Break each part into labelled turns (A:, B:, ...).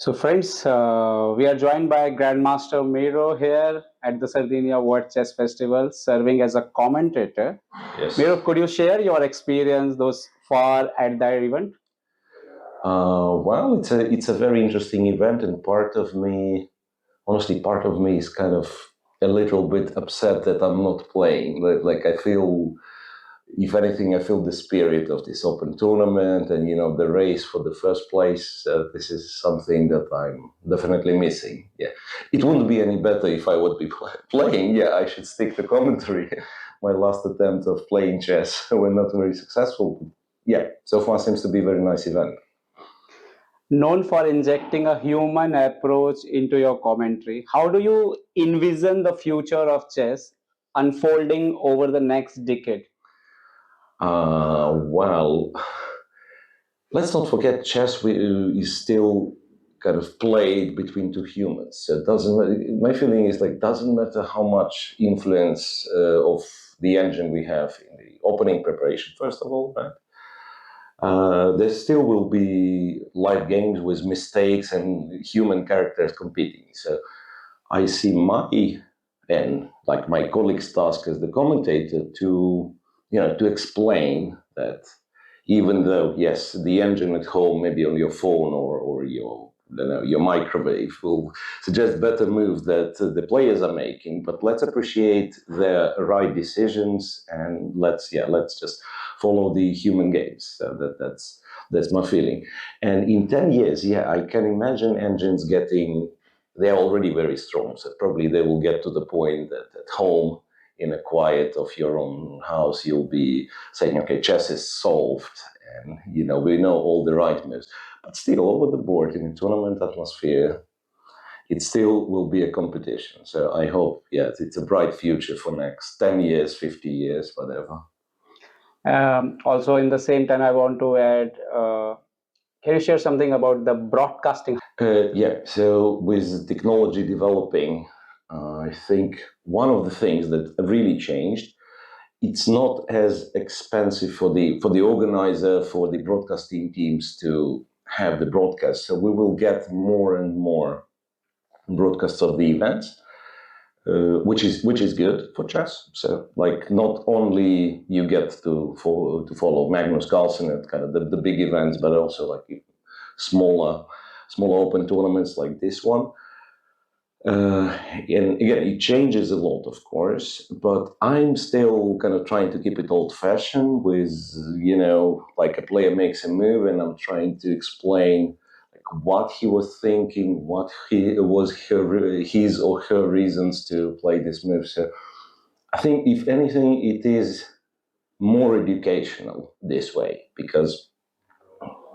A: So friends, we are joined by Grandmaster Miro here at the Sardinia World Chess Festival, serving as a commentator.
B: Yes.
A: Miro, could you share your experience thus far at that event?
B: Well, it's a very interesting event, and part of me is kind of a little bit upset that I'm not playing. Like I feel, if anything, I feel the spirit of this open tournament, and the race for the first place. This is something that I'm definitely missing. Yeah, it wouldn't be any better if I would be playing. Yeah, I should stick to commentary. My last attempt of playing chess were not very successful. Yeah, so far seems to be a very nice event.
A: Known for injecting a human approach into your commentary, how do you envision the future of chess unfolding over the next decade?
B: Well, let's not forget chess is still kind of played between two humans. So it doesn't. My feeling is like doesn't matter how much influence of the engine we have in the opening preparation. First of all, right? There still will be live games with mistakes and human characters competing. So I see my and like my colleague's task as the commentator to to explain that even though yes, the engine at home, maybe on your phone or your microwave will suggest better moves that the players are making, but let's appreciate their right decisions and let's just follow the human games. So that's my feeling. And in 10 years, I can imagine engines getting, they're already very strong. So probably they will get to the point that at home, in a quiet of your own house, you'll be saying, okay, chess is solved. And, we know all the right moves. But still, over the board, in a tournament atmosphere, it still will be a competition. So I hope, it's a bright future for next 10 years, 50 years, whatever.
A: Also, in the same time, I want to add, can you share something about the broadcasting?
B: So with technology developing, I think one of the things that really changed, it's not as expensive for the organizer, for the broadcasting teams to have the broadcast. So we will get more and more broadcasts of the events, which is good for chess. So like not only you get to follow Magnus Carlsen at kind of the big events, but also like smaller open tournaments like this one. And again, it changes a lot, of course, but I'm still kind of trying to keep it old-fashioned with, like a player makes a move and I'm trying to explain like what he was thinking, what his or her reasons to play this move. So I think, if anything, it is more educational this way because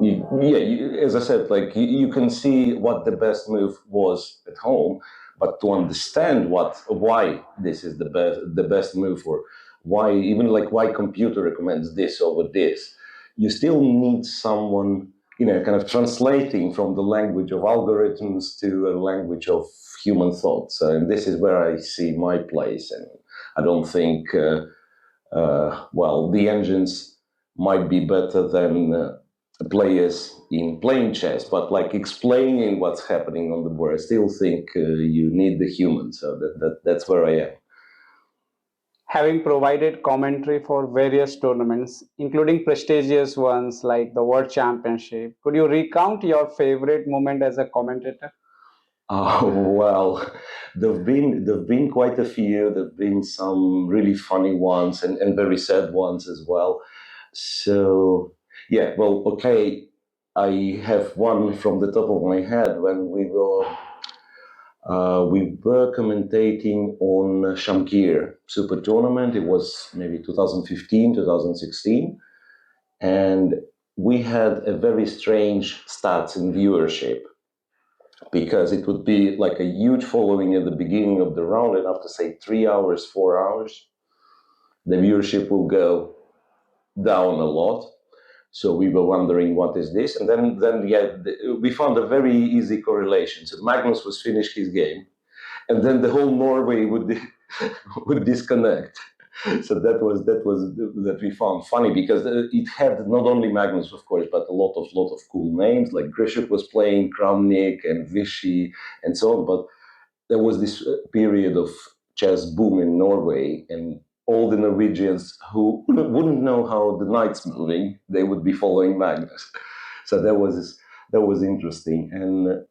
B: as I said, like you can see what the best move was at home, but to understand why this is the best move, or why computer recommends this over this, you still need someone kind of translating from the language of algorithms to a language of human thoughts. And this is where I see my place. And I don't think the engines might be better than players in playing chess, but like explaining what's happening on the board, I still think you need the human. So that's where I am.
A: Having provided commentary for various tournaments, including prestigious ones like the World Championship, could you recount your favorite moment as a commentator?
B: Well, there've been quite a few. There've been some really funny ones and very sad ones as well. So yeah, well, okay, I have one from the top of my head when we were commentating on Shamkir Super Tournament. It was maybe 2015, 2016, and we had a very strange stats in viewership because it would be like a huge following at the beginning of the round, and after say 3 hours, 4 hours, the viewership will go down a lot. So we were wondering what is this, and then we found a very easy correlation. So Magnus was finished his game, and then the whole Norway would would disconnect. So that we found funny, because it had not only Magnus, of course, but a lot of cool names, like Grishuk was playing, Kramnik and Vichy and so on. But there was this period of chess boom in Norway, and all the Norwegians who wouldn't know how the knight's moving, they would be following Magnus. So that was interesting. And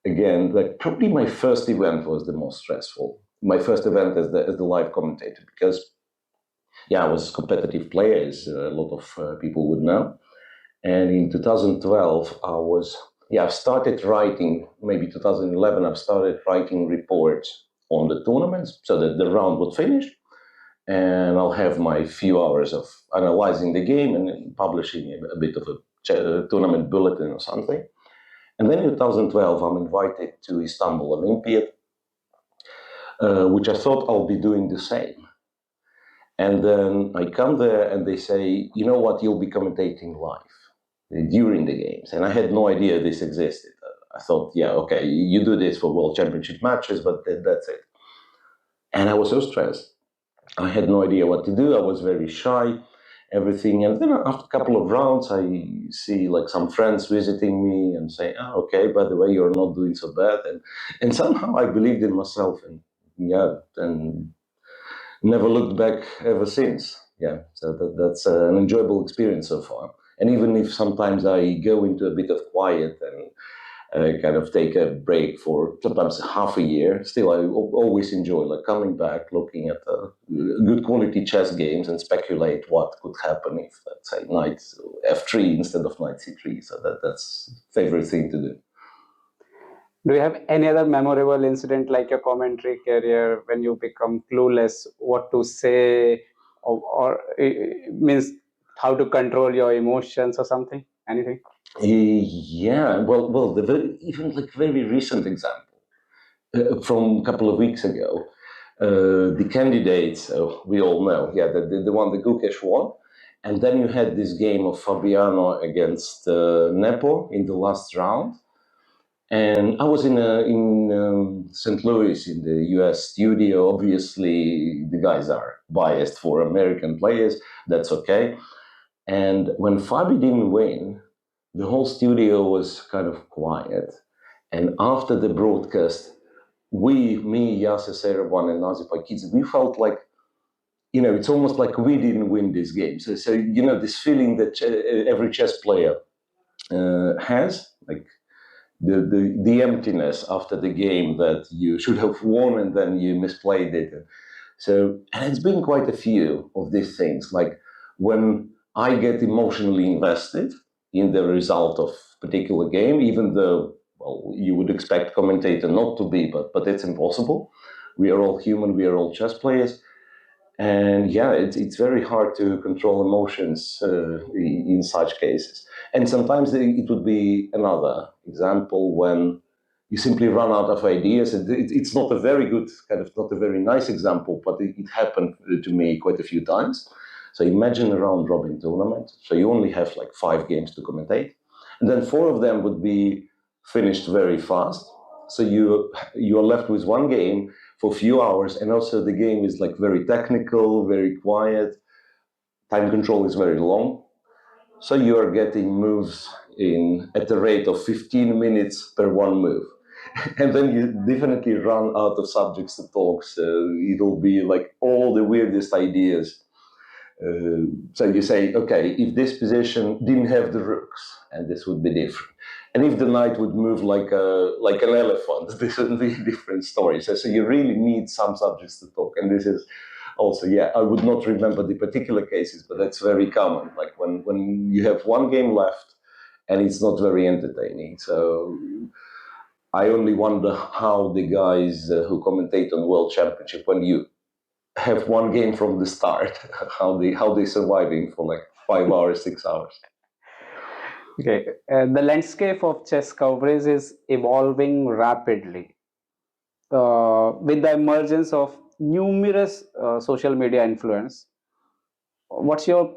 B: again, like, probably my first event was the most stressful. My first event as the live commentator, because I was a competitive player, as a lot of people would know. And in 2012, I've started writing, maybe 2011, I've started writing reports on the tournaments so that the round would finish. And I'll have my few hours of analyzing the game and publishing a bit of a tournament bulletin or something. And then in 2012, I'm invited to Istanbul Olympiad, which I thought I'll be doing the same. And then I come there and they say, you know what, you'll be commentating live during the games. And I had no idea this existed. I thought, yeah, okay, you do this for World Championship matches, but that's it. And I was so stressed. I had no idea what to do. I was very shy, everything. And then after a couple of rounds, I see like some friends visiting me and say, oh, okay, by the way, you're not doing so bad. And somehow I believed in myself, and never looked back ever since. Yeah, so that's an enjoyable experience so far. And even if sometimes I go into a bit of quiet and kind of take a break for sometimes half a year, still I always enjoy like coming back, looking at good quality chess games and speculate what could happen if, let's say, knight f3 instead of knight c3. So that's favorite thing to do.
A: Do you have any other memorable incident like your commentary career when you become clueless what to say, or means how to control your emotions or something? Anything?
B: Yeah, well, even like very recent example from a couple of weeks ago, the candidates we all know, the one the Gukesh won, and then you had this game of Fabiano against Nepo in the last round, and I was in St. Louis in the U.S. studio. Obviously, the guys are biased for American players. That's okay. And when Fabi didn't win, the whole studio was kind of quiet. And after the broadcast, me, Yasser Serevan, and Nazi Paikidze, we felt like, it's almost like we didn't win this game. So this feeling that every chess player has, like the emptiness after the game that you should have won and then you misplayed it. So, and it's been quite a few of these things, like when I get emotionally invested in the result of a particular game, even though, well, you would expect commentator not to be, but it's impossible. We are all human, we are all chess players. And it's very hard to control emotions in such cases. And sometimes it would be another example when you simply run out of ideas. It's not a very good, not a very nice example, but it happened to me quite a few times. So imagine a round robin tournament. So you only have like 5 games to commentate. And then 4 of them would be finished very fast. So you are left with 1 game for a few hours, and also the game is like very technical, very quiet. Time control is very long. So you are getting moves in at the rate of 15 minutes per 1 move. And then you definitely run out of subjects to talk. So it'll be like all the weirdest ideas. So you say, okay, if this position didn't have the rooks, and this would be different. And if the knight would move like an elephant, this would be a different story. So you really need some subjects to talk. And this is also, I would not remember the particular cases, but that's very common. Like when you have 1 game left and it's not very entertaining. So I only wonder how the guys who commentate on World Championship, when you have 1 game from the start, how they surviving for like 5 hours, 6 hours.
A: Okay, the landscape of chess coverage is evolving rapidly with the emergence of numerous social media influence. What's your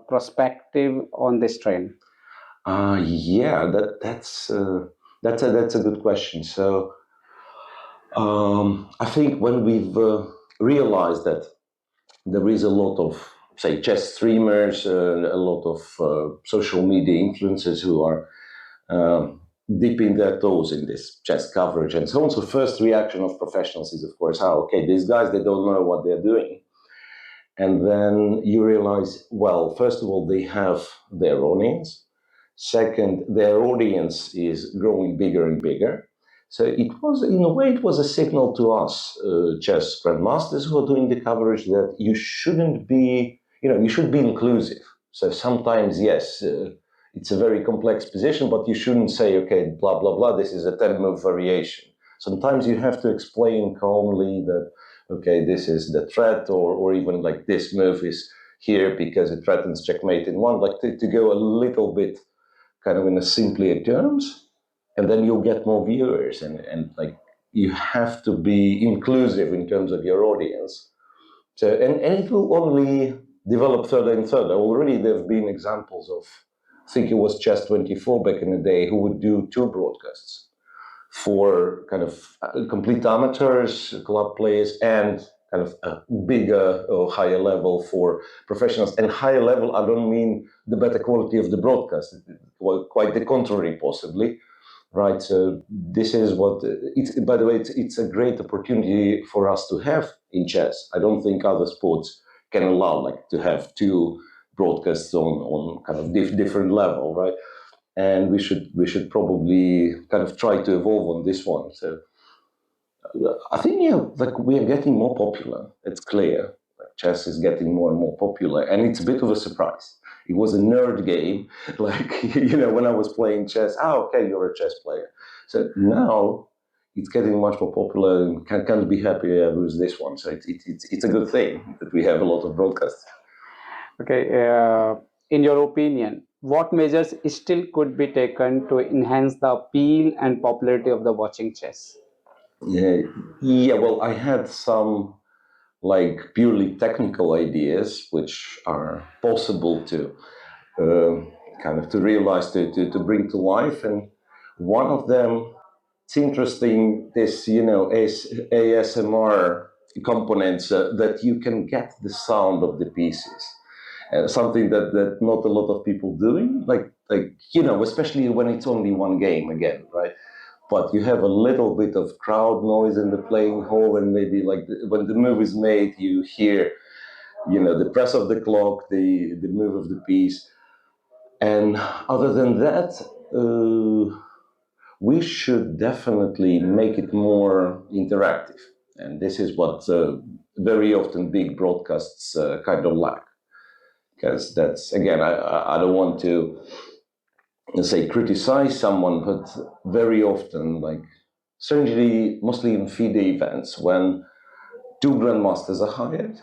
A: perspective on this trend?
B: That's a good question. So I think when we've realized that there is a lot of, say, chess streamers, a lot of social media influencers who are dipping their toes in this chess coverage and so on. So first reaction of professionals is, of course, okay, these guys, they don't know what they're doing. And then you realize, well, first of all, they have their audience. Second, their audience is growing bigger and bigger. So it was, in a way, it was a signal to us, chess grandmasters who are doing the coverage, that you shouldn't be, you should be inclusive. So sometimes, yes, it's a very complex position, but you shouldn't say, okay, blah, blah, blah, this is a 10-move variation. Sometimes you have to explain calmly that, okay, this is the threat, or even like this move is here because it threatens checkmate in one, like to go a little bit kind of in a simpler terms, and then you'll get more viewers, and like you have to be inclusive in terms of your audience. So, and it will only develop further and further. Already there have been examples of, I think it was Chess24 back in the day, who would do 2 broadcasts for kind of complete amateurs, club players, and kind of a bigger or higher level for professionals. And higher level, I don't mean the better quality of the broadcast, well, quite the contrary, possibly, right? So this is what, it's, by the way, it's a great opportunity for us to have in chess. I don't think other sports can allow like to have 2 broadcasts on kind of different level, right? And we should probably kind of try to evolve on this one. So I think, yeah, like we are getting more popular. It's clear. Like chess is getting more and more popular, and it's a bit of a surprise. It was a nerd game, like when I was playing chess. Okay, you're a chess player. So now it's getting much more popular, and can't be happier with this one. So it's a good thing that we have a lot of broadcasts.
A: Okay, in your opinion, what measures still could be taken to enhance the appeal and popularity of the watching chess?
B: Yeah, well, I had some like purely technical ideas which are possible to kind of to realize, to bring to life. And one of them, it's interesting, this, is ASMR components, that you can get the sound of the pieces. Something that not a lot of people doing, like especially when it's only one game again, right? But you have a little bit of crowd noise in the playing hall, and maybe like when the move is made, you hear, the press of the clock, the move of the piece. And other than that, we should definitely make it more interactive. And this is what very often big broadcasts kind of lack. Because that's, again, I don't want to say criticize someone, but very often, like certainly mostly in FIDE events, when 2 grandmasters are hired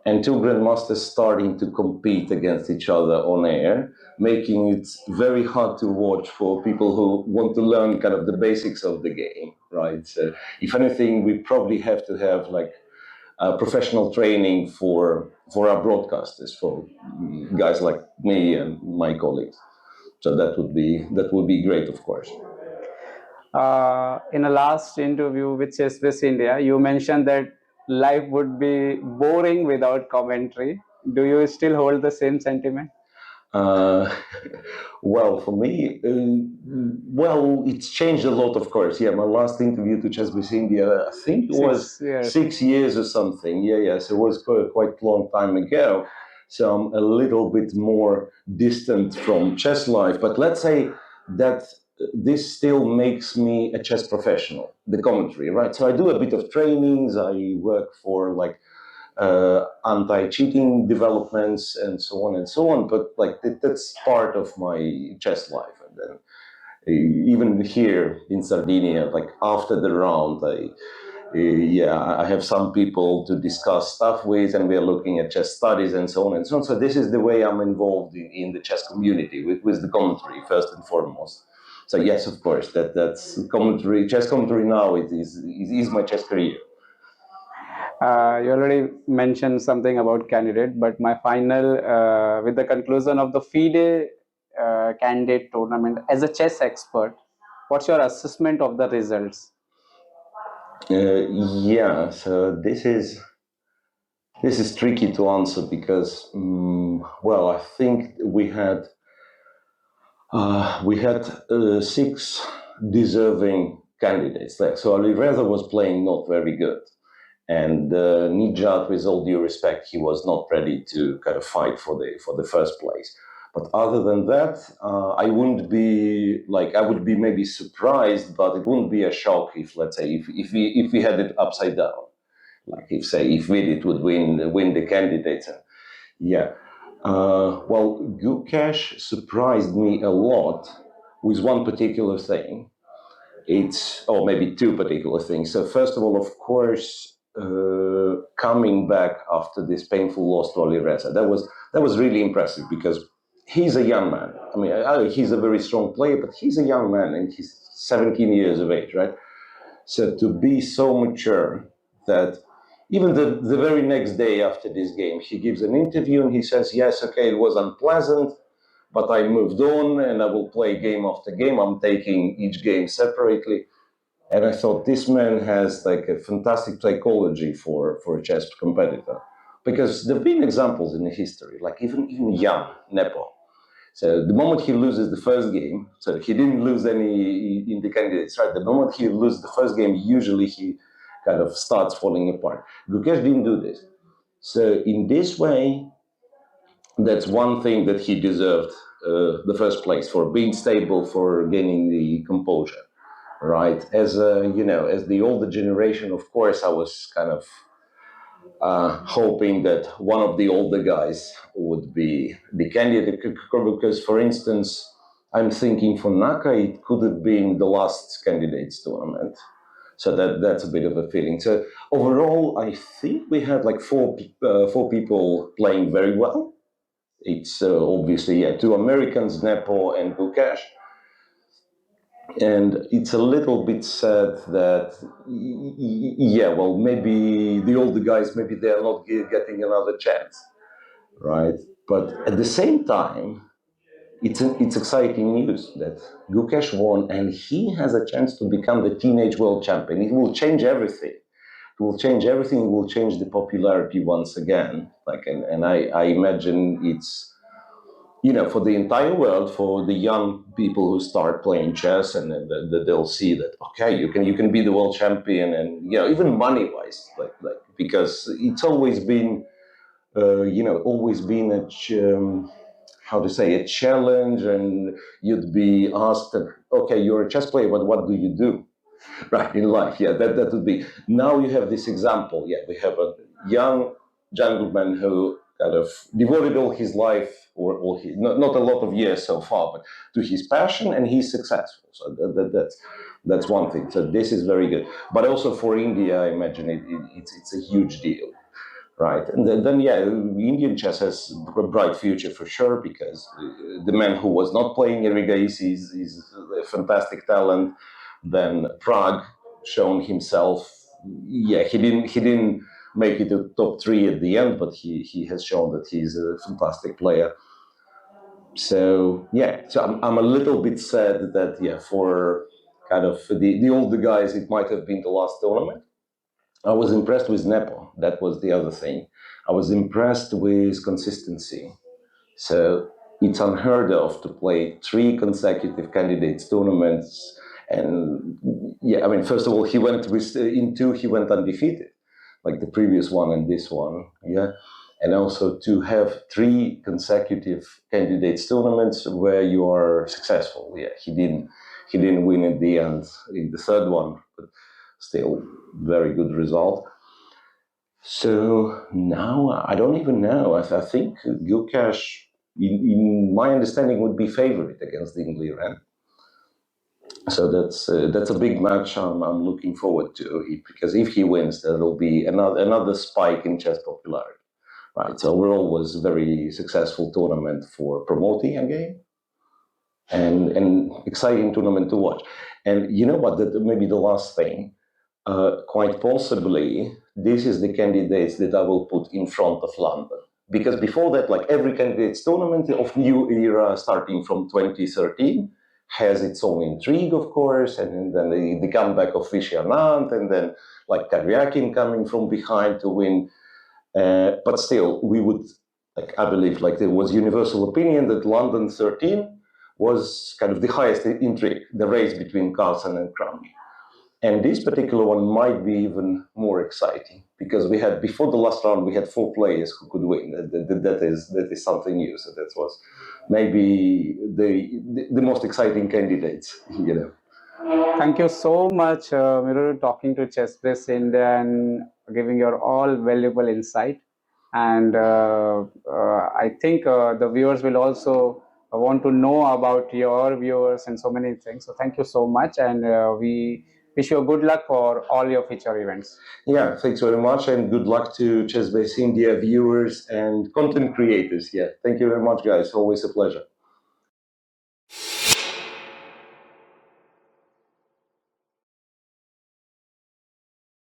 B: and 2 grandmasters starting to compete against each other on air, making it very hard to watch for people who want to learn kind of the basics of the game, right? So if anything, we probably have to have like professional training for our broadcasters, for guys like me and my colleagues. So that would be great, of course.
A: In a last interview with ChessBase India, you mentioned that life would be boring without commentary. Do you still hold the same sentiment?
B: Uh, well, for me, well, it's changed a lot, of course. Yeah, my last interview to ChessBase India, I think it was
A: 6 years.
B: 6 years or something. Yeah. So it was quite a long time ago. So I'm a little bit more distant from chess life. But let's say that this still makes me a chess professional, the commentary, right? So I do a bit of trainings. I work for like anti-cheating developments and so on and so on. But like that's part of my chess life. And then even here in Sardinia, like after the round, I have some people to discuss stuff with, and we are looking at chess studies and so on and so on. So this is the way I'm involved in the chess community with the commentary first and foremost. So yes, of course, that's commentary. Chess commentary now is my chess career.
A: You already mentioned something about candidate, but my final, with the conclusion of the FIDE candidate tournament, as a chess expert, what's your assessment of the results?
B: So this is This is tricky to answer because, well, I think we had 6 deserving candidates there. So Alireza was playing not very good, and Nijat, with all due respect, he was not ready to kind of fight for the first place. But other than that, I would be maybe surprised, but it wouldn't be a shock if, let's say, if we had it upside down, like if Vidit would win the candidates. Yeah. Well, Gukesh surprised me a lot with one particular thing. Or maybe 2 particular things. So first of all, of course, coming back after this painful loss to Alireza, that was really impressive because he's a young man. I mean, he's a very strong player, but he's a young man and he's 17 years of age, right? So to be so mature that even the very next day after this game, he gives an interview and he says, yes, okay, it was unpleasant, but I moved on and I will play game after game. I'm taking each game separately. And I thought this man has like a fantastic psychology for a chess competitor. Because there have been examples in the history, like even young Nepo. So the moment he loses the first game, so he didn't lose any in the candidates, right? The moment he loses the first game, usually he kind of starts falling apart. Gukesh didn't do this. So in this way, that's one thing that he deserved the first place for being stable, for gaining the composure, right? As the older generation, of course, I was kind of hoping that one of the older guys would be the candidate, because, for instance, I'm thinking for Naka, it could have been the last candidates tournament. So that's a bit of a feeling. So overall, I think we had like four people playing very well. It's obviously 2 Americans, Nepo and Gukesh. And it's a little bit sad that, well, maybe the older guys, maybe they're not getting another chance, right? But at the same time, it's exciting news that Gukesh won and he has a chance to become the teenage world champion. It will change everything. It will change everything. It will change the popularity once again. And I imagine it's, for the entire world, for the young people who start playing chess, and they'll see that, okay, you can be the world champion, and even money wise, like because it's always been how to say, a challenge, and you'd be asked, okay, you're a chess player, but what do you do? Right, in life. Yeah, that would be. Now you have this example. Yeah, we have a young gentleman who kind of devoted all his life, or all his, not a lot of years so far, but to his passion, and he's successful. So that's one thing. So this is very good. But also for India, I imagine it's a huge deal. Right, and then Indian chess has a bright future for sure, because the man who was not playing Evgenijs is a fantastic talent. Then Prague shown himself. Yeah, he didn't make it to top 3 at the end, but he has shown that he's a fantastic player. So I'm a little bit sad that for kind of the older guys, it might have been the last tournament. I was impressed with Nepo. That was the other thing. I was impressed with consistency. So it's unheard of to play 3 consecutive candidates tournaments. And first of all, he went in 2, he went undefeated, like the previous one and this one. Yeah. And also to have 3 consecutive candidates tournaments where you are successful. Yeah, he didn't win at the end in the 3rd one, but still very good result. So now I don't even know. I think Gukesh, in my understanding, would be favorite against the England. So that's a big match I'm looking forward to, because if he wins, there will be another spike in chess popularity. Right. So overall, was a very successful tournament for promoting a game, and exciting tournament to watch. And you know what? Maybe the last thing. Quite possibly, this is the candidates that I will put in front of London. Because before that, like every candidates tournament of new era starting from 2013 has its own intrigue, of course, and then the comeback of Vishy Anand, and then like Karyakin coming from behind to win. But still, we would, like, I believe, like, there was universal opinion that London 13 was kind of the highest intrigue, the race between Carlsen and Crummy. And this particular one might be even more exciting because we had, before the last round, we had 4 players who could win. That is something new. So that was maybe the most exciting candidates, you know.
A: Thank you so much, Miro, talking to ChessBase India and giving your all valuable insight. And I think the viewers will also want to know about your viewers and so many things. So thank you so much, and we wish you good luck for all your future events.
B: Yeah, thanks very much, and good luck to ChessBase India viewers and content creators. Yeah, thank you very much, guys. Always a pleasure.